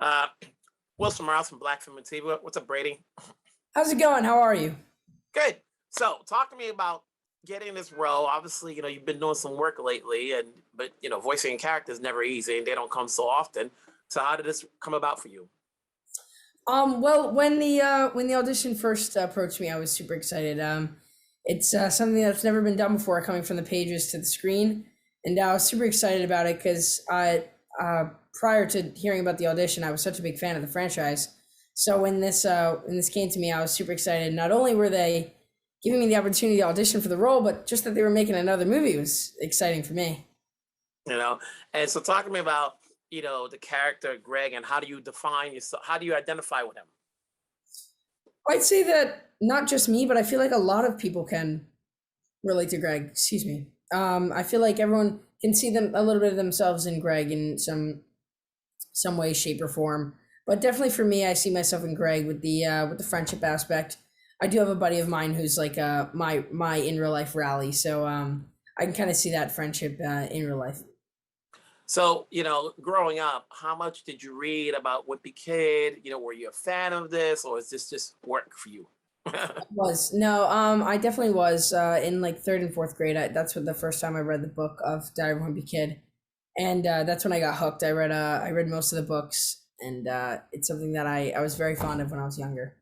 Uh, Wilson Morales from Black Film and TV. What's up, Brady? How's it going? How are you? Good. So, talk to me about getting this role. Obviously, you've been doing some work lately, but voicing characters never easy, and they don't come so often. So, how did this come about for you? Well, when the audition first approached me, I was super excited. It's something that's never been done before, coming from the pages to the screen, and I was super excited about it because prior to hearing about the audition, I was such a big fan of the franchise. So when this came to me, I was super excited. Not only were they giving me the opportunity to audition for the role, but just that they were making another movie was exciting for me. You know, and so talk to me about the character Greg, and how do you define yourself? How do you identify with him? I'd say that not just me, but I feel like a lot of people can relate to Greg. Excuse me. I feel like everyone can see them a little bit of themselves in Greg in some way, shape, or form. But definitely for me, I see myself in Greg with the friendship aspect. I do have a buddy of mine who's like my in real life Rowley, so I can kind of see that friendship in real life. So, growing up, how much did you read about Wimpy Kid? Were you a fan of this, or is this just work for you? Was no, I definitely was in like third and fourth grade. That's what the first time I read the book of Diary of a Wimpy Kid, and that's when I got hooked. I read most of the books, and it's something that I was very fond of when I was younger.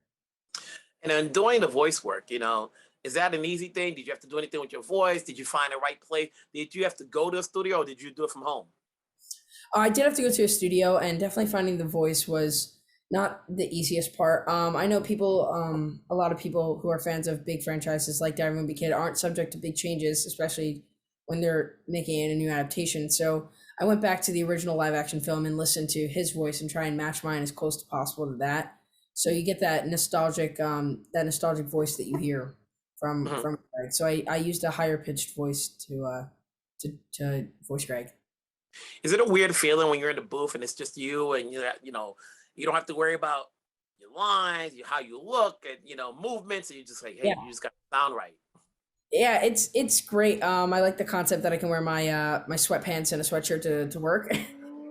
And then doing the voice work, is that an easy thing? Did you have to do anything with your voice? Did you find the right place? Did you have to go to a studio, or did you do it from home? I did have to go to a studio, and definitely finding the voice was not the easiest part. I know a lot of people who are fans of big franchises like Diary of a Wimpy Kid aren't subject to big changes, especially when they're making it a new adaptation. So I went back to the original live action film and listened to his voice and try and match mine as close as possible to that. So you get that nostalgic voice that you hear Mhm. from Greg. So I used a higher pitched voice to voice Greg. Is it a weird feeling when you're in the booth and it's just you, and you don't have to worry about your lines, how you look, and movements, and you just like, hey, Yeah. you just got to sound right. Yeah, it's great. I like the concept that I can wear my sweatpants and a sweatshirt to work.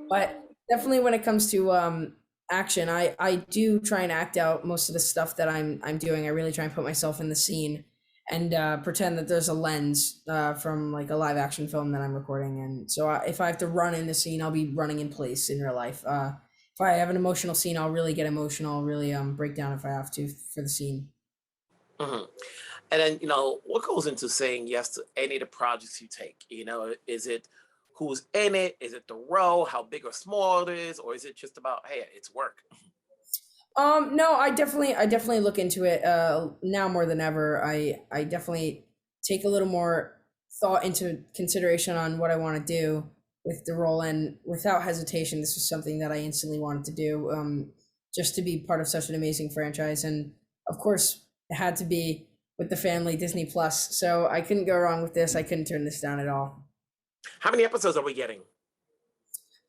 But definitely when it comes to action, I do try and act out most of the stuff that I'm doing. I really try and put myself in the scene and pretend that there's a lens from like a live action film that I'm recording. And so if I have to run in the scene, I'll be running in place in real life. If I have an emotional scene, I'll really get emotional, really break down if I have to for the scene. hmm And then, what goes into saying yes to any of the projects you take? Is it who's in it? Is it the role, how big or small it is, or is it just about, hey, it's work? No, I definitely look into it now more than ever. I definitely take a little more thought into consideration on what I want to do with the role, and without hesitation, this was something that I instantly wanted to do. Just to be part of such an amazing franchise, and of course, it had to be with the family Disney Plus. So I couldn't go wrong with this. I couldn't turn this down at all. How many episodes are we getting?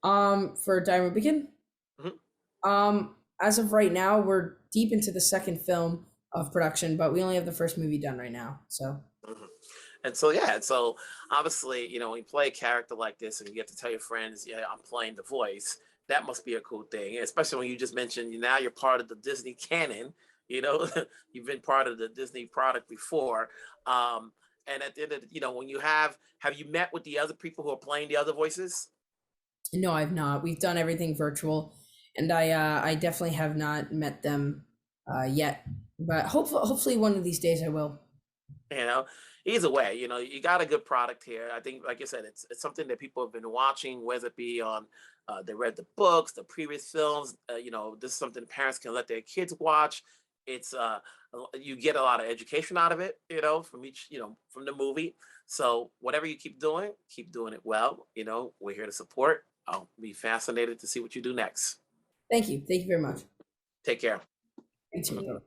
For Diamond Begin. Mhm. As of right now, we're deep into the second film of production, but we only have the first movie done right now. So Mhm. And so, yeah, so obviously, when you play a character like this and you get to tell your friends, yeah, I'm playing the voice, that must be a cool thing. Especially when you just mentioned now you're part of the Disney canon, you know, you've been part of the Disney product before. Um, and at the end of when have you met with the other people who are playing the other voices? no, I've not. We've done everything virtual, and I definitely have not met them yet. But hopefully one of these days I will. You know, either way, you got a good product here. I think, like I said, it's something that people have been watching, whether it be on they read the books, the previous films. This is something parents can let their kids watch. It's you get a lot of education out of it, from each, from the movie. So whatever you keep doing it well. We're here to support. I'll be fascinated to see what you do next. Thank you. Thank you very much. Take care. You too.